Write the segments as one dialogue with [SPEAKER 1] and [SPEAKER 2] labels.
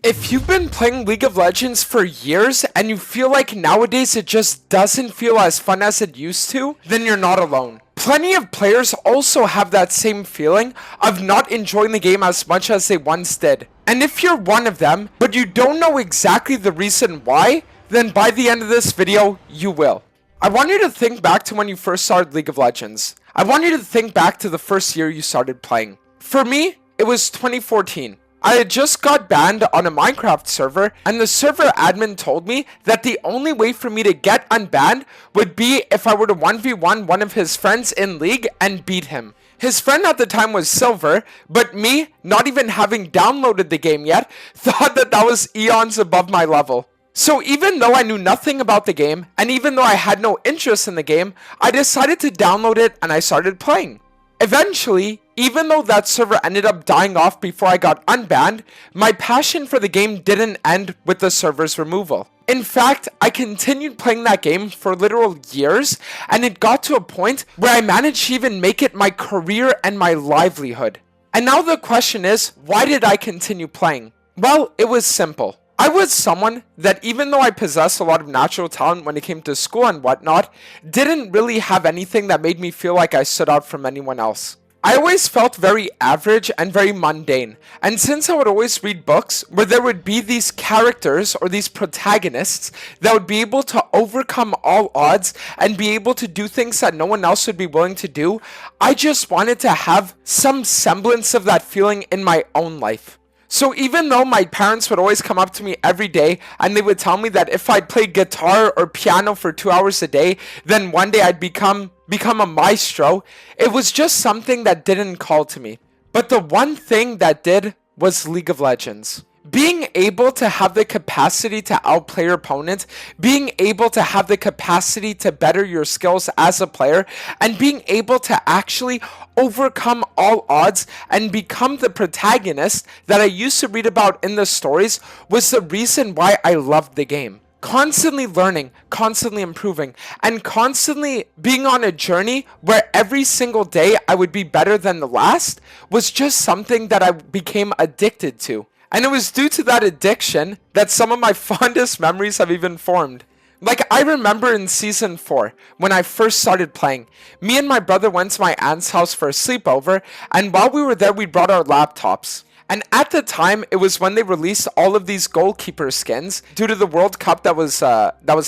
[SPEAKER 1] If you've been playing League of Legends for years and you feel like nowadays it just doesn't feel as fun as it used to, then you're not alone. Plenty of players also have that same feeling of not enjoying the game as much as they once did. And if you're one of them, but you don't know exactly the reason why, then by the end of this video, you will. I want you to think back to when you first started League of Legends. I want you to think back to the first year you started playing. For me, it was 2014. I had just got banned on a Minecraft server, and the server admin told me that the only way for me to get unbanned would be if I were to 1v1 one of his friends in League and beat him. His friend at the time was Silver, but me, not even having downloaded the game yet, thought that that was eons above my level. So even though I knew nothing about the game, and even though I had no interest in the game, I decided to download it and I started playing. Eventually, even though that server ended up dying off before I got unbanned, my passion for the game didn't end with the server's removal. In fact, I continued playing that game for literal years, and it got to a point where I managed to even make it my career and my livelihood. And now the question is, why did I continue playing? Well, it was simple. I was someone that, even though I possessed a lot of natural talent when it came to school and whatnot, didn't really have anything that made me feel like I stood out from anyone else. I always felt very average and very mundane, and since I would always read books where there would be these characters or these protagonists that would be able to overcome all odds and be able to do things that no one else would be willing to do, I just wanted to have some semblance of that feeling in my own life. So even though my parents would always come up to me every day and they would tell me that if I'd play guitar or piano for 2 hours a day, then one day I'd become a maestro, it was just something that didn't call to me. But the one thing that did was League of Legends. Being able to have the capacity to outplay your opponent, being able to have the capacity to better your skills as a player, and being able to actually overcome all odds and become the protagonist that I used to read about in the stories was the reason why I loved the game. Constantly learning, constantly improving, and constantly being on a journey where every single day I would be better than the last was just something that I became addicted to. And it was due to that addiction that some of my fondest memories have even formed. Like, I remember in Season 4, when I first started playing, me and my brother went to my aunt's house for a sleepover, and while we were there, we brought our laptops. And at the time, it was when they released all of these goalkeeper skins due to the World Cup that was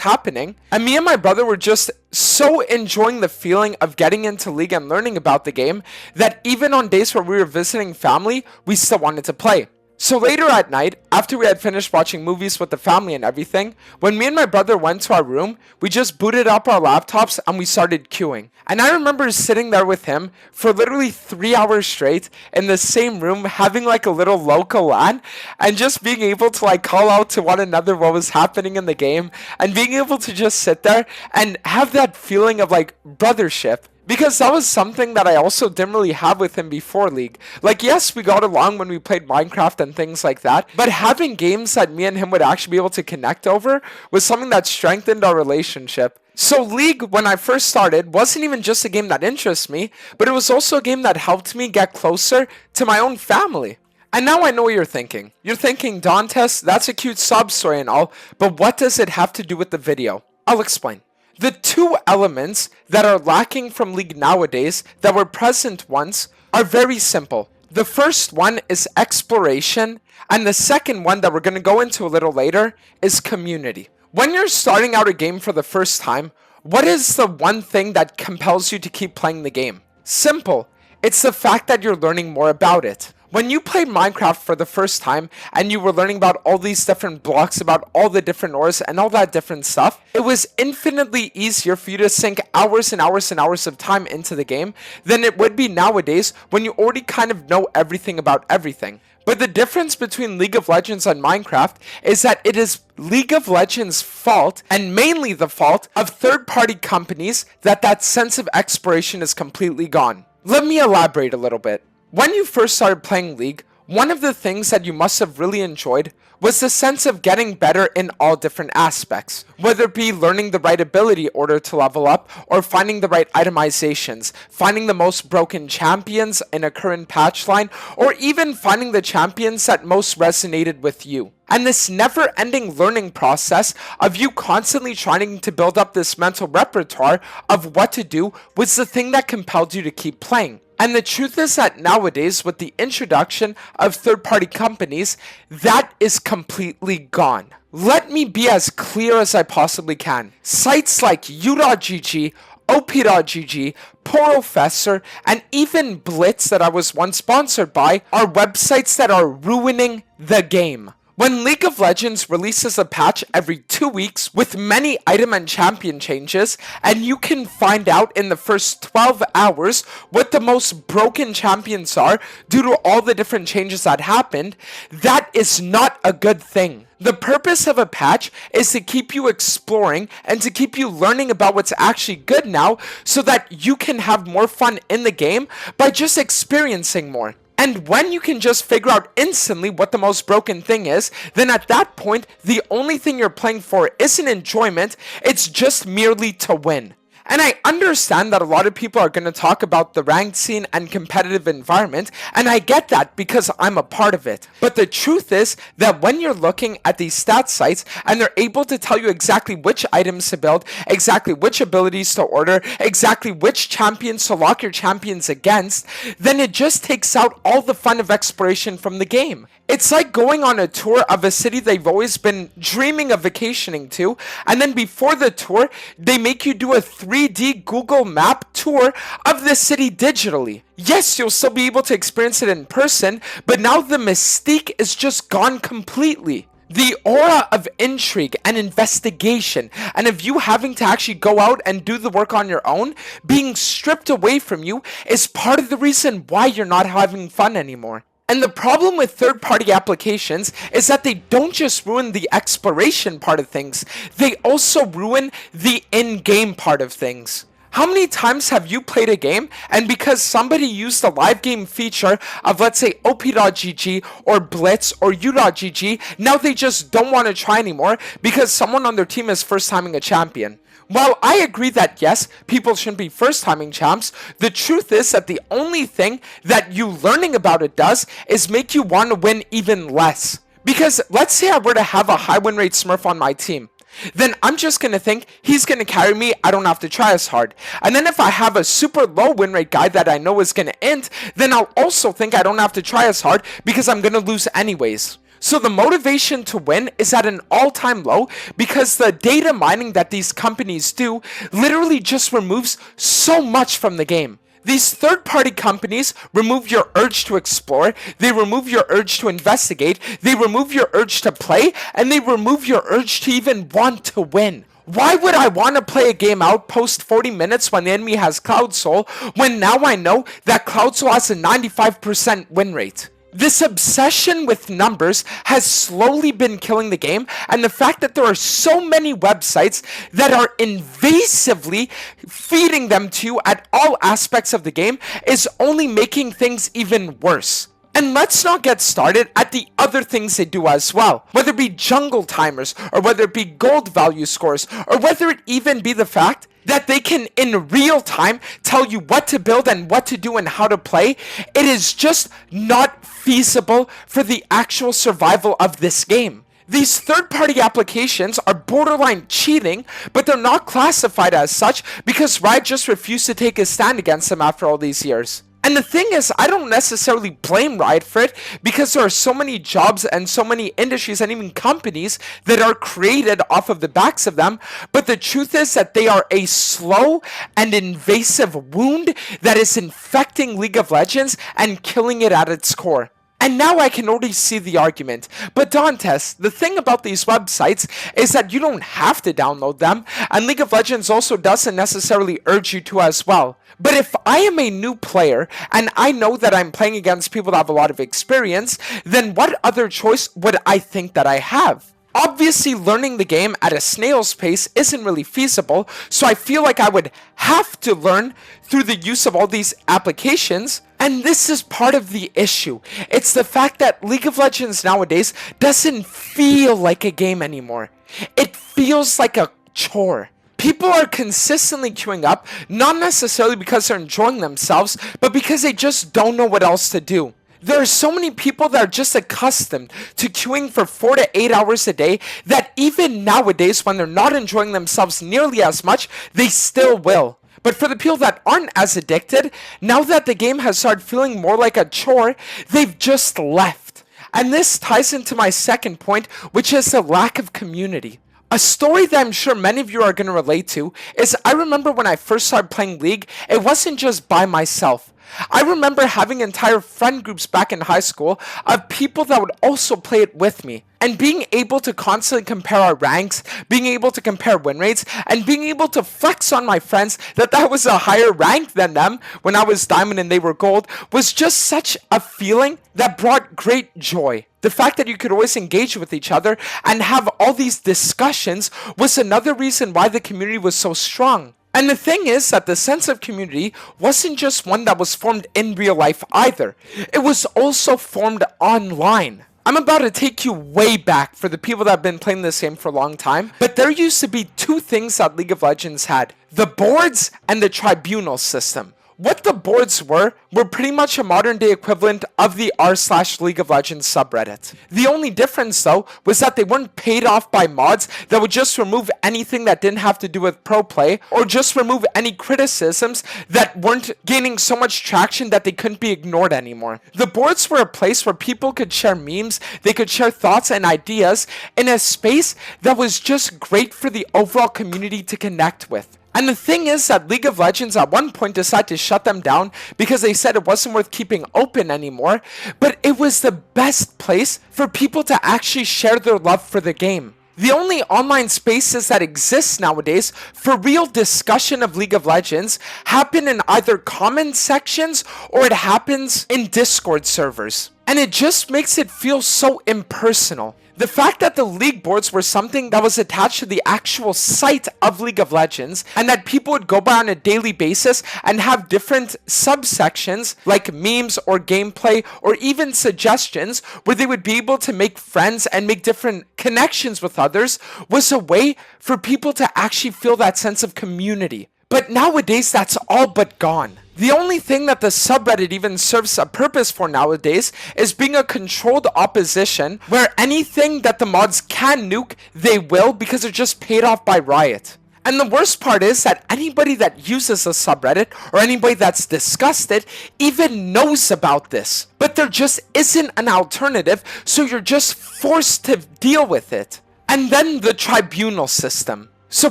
[SPEAKER 1] happening. And me and my brother were just so enjoying the feeling of getting into League and learning about the game that even on days where we were visiting family, we still wanted to play. So later at night, after we had finished watching movies with the family and everything, when me and my brother went to our room, we just booted up our laptops and we started queuing. And I remember sitting there with him for literally 3 hours straight in the same room, having like a little local LAN, and just being able to like call out to one another what was happening in the game, and being able to just sit there and have that feeling of like brothership. Because that was something that I also didn't really have with him before League. Like, yes, we got along when we played Minecraft and things like that, but having games that me and him would actually be able to connect over was something that strengthened our relationship. So League, when I first started, wasn't even just a game that interests me, but it was also a game that helped me get closer to my own family. And now I know what you're thinking. You're thinking, Dantes, that's a cute sub story and all, but what does it have to do with the video? I'll explain. The two elements that are lacking from League nowadays that were present once are very simple. The first one is exploration, and the second one that we're going to go into a little later is community. When you're starting out a game for the first time, what is the one thing that compels you to keep playing the game? Simple. It's the fact that you're learning more about it. When you played Minecraft for the first time and you were learning about all these different blocks, about all the different ores and all that different stuff, it was infinitely easier for you to sink hours and hours and hours of time into the game than it would be nowadays when you already kind of know everything about everything. But the difference between League of Legends and Minecraft is that it is League of Legends' fault, and mainly the fault of third-party companies, that sense of exploration is completely gone. Let me elaborate a little bit. When you first started playing League, One of the things that you must have really enjoyed was the sense of getting better in all different aspects, whether it be learning the right ability order to level up, or finding the right itemizations, finding the most broken champions in a current patch line, or even finding the champions that most resonated with you. And this never-ending learning process of you constantly trying to build up this mental repertoire of what to do was the thing that compelled you to keep playing. And the truth is that nowadays, with the introduction of third-party companies, that is completely gone. Let me be as clear as I possibly can. Sites like u.gg, op.gg, Professor, and even Blitz that I was once sponsored by are websites that are ruining the game. When League of Legends releases a patch every 2 weeks with many item and champion changes, and you can find out in the first 12 hours what the most broken champions are due to all the different changes that happened, that is not a good thing. The purpose of a patch is to keep you exploring and to keep you learning about what's actually good now so that you can have more fun in the game by just experiencing more. And when you can just figure out instantly what the most broken thing is, then at that point, the only thing you're playing for isn't enjoyment, it's just merely to win. And I understand that a lot of people are going to talk about the ranked scene and competitive environment, and I get that because I'm a part of it. But the truth is that when you're looking at these stat sites and they're able to tell you exactly which items to build, exactly which abilities to order, exactly which champions to lock your champions against, then it just takes out all the fun of exploration from the game. It's like going on a tour of a city they've always been dreaming of vacationing to, and then before the tour, they make you do a 3D Google map tour of the city digitally. Yes, you'll still be able to experience it in person, but now the mystique is just gone completely. The aura of intrigue and investigation, and of you having to actually go out and do the work on your own, being stripped away from you, is part of the reason why you're not having fun anymore. And the problem with third-party applications is that they don't just ruin the exploration part of things, they also ruin the in-game part of things. How many times have you played a game and because somebody used the live game feature of, let's say, op.gg or Blitz or u.gg, now they just don't want to try anymore because someone on their team is first-timing a champion? While I agree that yes, people shouldn't be first-timing champs, the truth is that the only thing that you learning about it does is make you want to win even less. Because let's say I were to have a high win rate Smurf on my team, then I'm just going to think he's going to carry me, I don't have to try as hard. And then if I have a super low win rate guy that I know is going to int, then I'll also think I don't have to try as hard because I'm going to lose anyways. So the motivation to win is at an all-time low because the data mining that these companies do literally just removes so much from the game. These third-party companies remove your urge to explore, they remove your urge to investigate, they remove your urge to play, and they remove your urge to even want to win. Why would I want to play a game out post 40 minutes when the enemy has Cloud Soul when now I know that Cloud Soul has a 95% win rate? This obsession with numbers has slowly been killing the game, and the fact that there are so many websites that are invasively feeding them to you at all aspects of the game is only making things even worse. And let's not get started at the other things they do as well, whether it be jungle timers, or whether it be gold value scores, or whether it even be the fact that they can in real time tell you what to build and what to do and how to play. It is just not feasible for the actual survival of this game. These third-party applications are borderline cheating, but they're not classified as such because Riot just refused to take a stand against them after all these years. And the thing is, I don't necessarily blame Riot for it because there are so many jobs and so many industries and even companies that are created off of the backs of them. But the truth is that they are a slow and invasive wound that is infecting League of Legends and killing it at its core. And now I can already see the argument. But Dantes, the thing about these websites is that you don't have to download them, and League of Legends also doesn't necessarily urge you to as well. But if I am a new player, and I know that I'm playing against people that have a lot of experience, then what other choice would I think that I have? Obviously, learning the game at a snail's pace isn't really feasible, so I feel like I would have to learn through the use of all these applications. And this is part of the issue. It's the fact that League of Legends nowadays doesn't feel like a game anymore. It feels like a chore. People are consistently queuing up, not necessarily because they're enjoying themselves, but because they just don't know what else to do. There are so many people that are just accustomed to queuing for 4 to 8 hours a day that even nowadays, when they're not enjoying themselves nearly as much, they still will. But for the people that aren't as addicted, now that the game has started feeling more like a chore, they've just left. And this ties into my second point, which is the lack of community. A story that I'm sure many of you are going to relate to is I remember when I first started playing League, it wasn't just by myself. I remember having entire friend groups back in high school of people that would also play it with me. And being able to constantly compare our ranks, being able to compare win rates, and being able to flex on my friends that I was a higher rank than them when I was diamond and they were gold was just such a feeling that brought great joy. The fact that you could always engage with each other and have all these discussions was another reason why the community was so strong. And the thing is that the sense of community wasn't just one that was formed in real life either. It was also formed online. I'm about to take you way back for the people that have been playing this game for a long time, but there used to be two things that League of Legends had: the boards and the tribunal system. What the boards were pretty much a modern day equivalent of the r/League of Legends subreddit. The only difference though was that they weren't paid off by mods that would just remove anything that didn't have to do with pro play, or just remove any criticisms that weren't gaining so much traction that they couldn't be ignored anymore. The boards were a place where people could share memes, they could share thoughts and ideas in a space that was just great for the overall community to connect with. And the thing is that League of Legends at one point decided to shut them down because they said it wasn't worth keeping open anymore, but it was the best place for people to actually share their love for the game. The only online spaces that exist nowadays for real discussion of League of Legends happen in either comment sections or it happens in Discord servers. And it just makes it feel so impersonal. The fact that the league boards were something that was attached to the actual site of League of Legends, and that people would go by on a daily basis and have different subsections like memes or gameplay or even suggestions where they would be able to make friends and make different connections with others, was a way for people to actually feel that sense of community. But nowadays, that's all but gone. The only thing that the subreddit even serves a purpose for nowadays is being a controlled opposition where anything that the mods can nuke, they will, because they're just paid off by Riot. And the worst part is that anybody that uses a subreddit or anybody that's discussed it even knows about this. But there just isn't an alternative, so you're just forced to deal with it. And then the tribunal system. So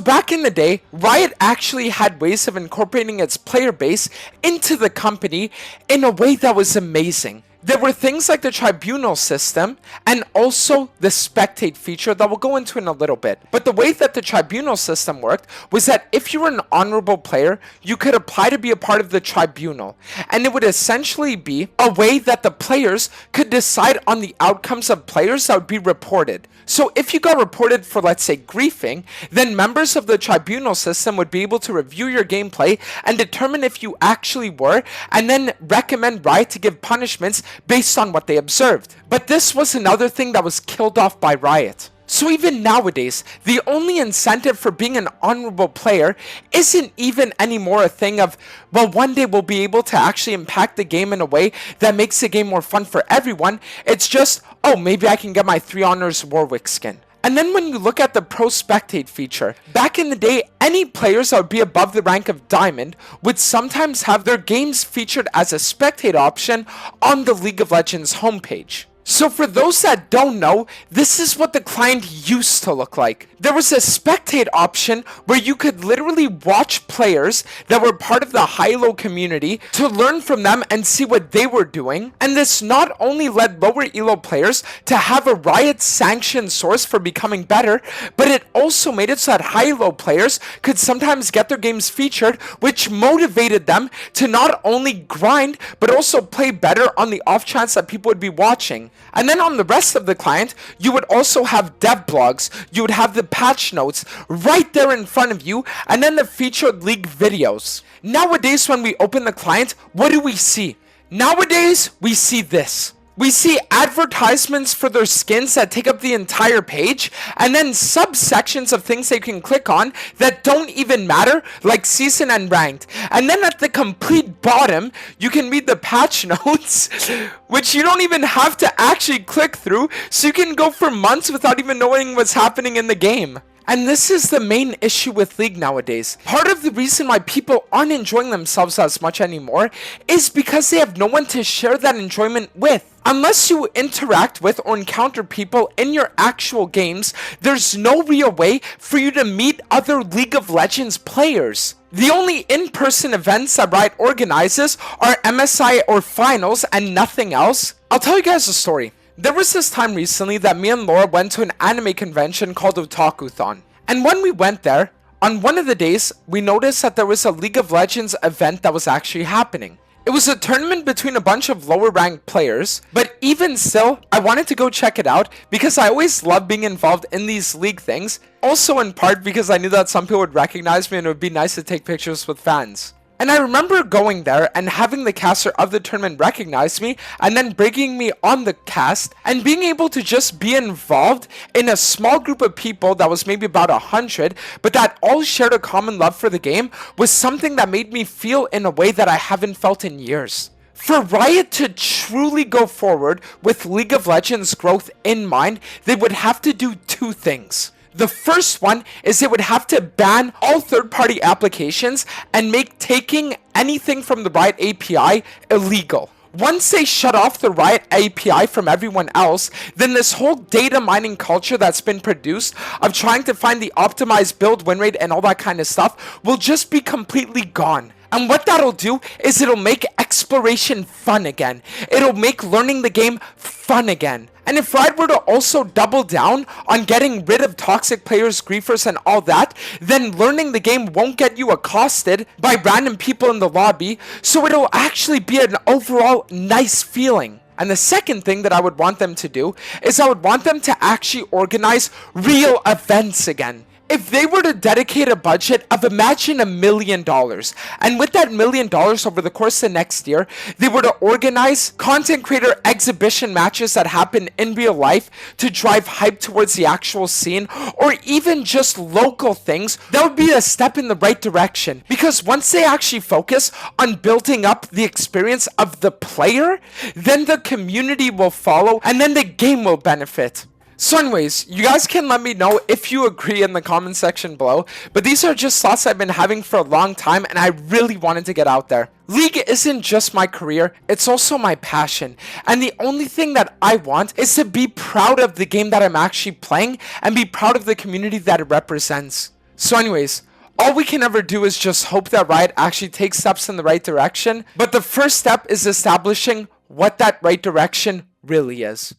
[SPEAKER 1] back in the day, Riot actually had ways of incorporating its player base into the company in a way that was amazing. There were things like the tribunal system and also the spectate feature that we'll go into in a little bit. But the way that the tribunal system worked was that if you were an honorable player, you could apply to be a part of the tribunal. And it would essentially be a way that the players could decide on the outcomes of players that would be reported. So if you got reported for, let's say, griefing, then members of the tribunal system would be able to review your gameplay and determine if you actually were, and then recommend Riot to give punishments based on what they observed. But this was another thing that was killed off by Riot. So even nowadays, the only incentive for being an honorable player isn't even anymore a thing of, well, one day we'll be able to actually impact the game in a way that makes the game more fun for everyone. It's just, oh, maybe I can get my 3 honors Warwick skin. And then when you look at the pro spectate feature, back in the day, any players that would be above the rank of diamond would sometimes have their games featured as a spectate option on the League of Legends homepage. So for those that don't know, this is what the client used to look like. There was a spectate option where you could literally watch players that were part of the high-low community to learn from them and see what they were doing. And this not only led lower elo players to have a Riot sanctioned source for becoming better, but it also made it so that high-low players could sometimes get their games featured, which motivated them to not only grind, but also play better on the off chance that people would be watching. And then on the rest of the client, you would also have dev blogs, you would have the patch notes right there in front of you, and then the featured league videos. Nowadays, when we open the client, what do we see? Nowadays, we see this. We see advertisements for their skins that take up the entire page, and then subsections of things they can click on that don't even matter, like season and ranked. And then at the complete bottom, you can read the patch notes, which you don't even have to actually click through, so you can go for months without even knowing what's happening in the game. And this is the main issue with League nowadays. Part of the reason why people aren't enjoying themselves as much anymore is because they have no one to share that enjoyment with. Unless you interact with or encounter people in your actual games, there's no real way for you to meet other League of Legends players. The only in-person events that Riot organizes are MSI or finals and nothing else. I'll tell you guys a story. There was this time recently that me and Laura went to an anime convention called Otakuthon. And when we went there, on one of the days, we noticed that there was a League of Legends event that was actually happening. It was a tournament between a bunch of lower ranked players, but even still, I wanted to go check it out because I always love being involved in these League things. Also in part because I knew that some people would recognize me and it would be nice to take pictures with fans. And I remember going there and having the caster of the tournament recognize me and then bringing me on the cast and being able to just be involved in a small group of people that was maybe about 100, but that all shared a common love for the game was something that made me feel in a way that I haven't felt in years. For Riot to truly go forward with League of Legends growth in mind, they would have to do two things. The first one is they would have to ban all third-party applications and make taking anything from the Riot API illegal. Once they shut off the Riot API from everyone else, then this whole data mining culture that's been produced of trying to find the optimized build win rate and all that kind of stuff will just be completely gone. And what that'll do is it'll make exploration fun again. It'll make learning the game fun again. And if Riot were to also double down on getting rid of toxic players, griefers, and all that, then learning the game won't get you accosted by random people in the lobby, so it'll actually be an overall nice feeling. And the second thing that I would want them to do is I would want them to actually organize real events again. If they were to dedicate a budget of, imagine, $1 million, and with that $1 million over the course of next year, they were to organize content creator exhibition matches that happen in real life to drive hype towards the actual scene, or even just local things, that would be a step in the right direction. Because once they actually focus on building up the experience of the player, then the community will follow, and then the game will benefit. So anyways, you guys can let me know if you agree in the comment section below, but these are just thoughts I've been having for a long time and I really wanted to get out there. League isn't just my career, it's also my passion, and the only thing that I want is to be proud of the game that I'm actually playing and be proud of the community that it represents. So anyways, all we can ever do is just hope that Riot actually takes steps in the right direction, but the first step is establishing what that right direction really is.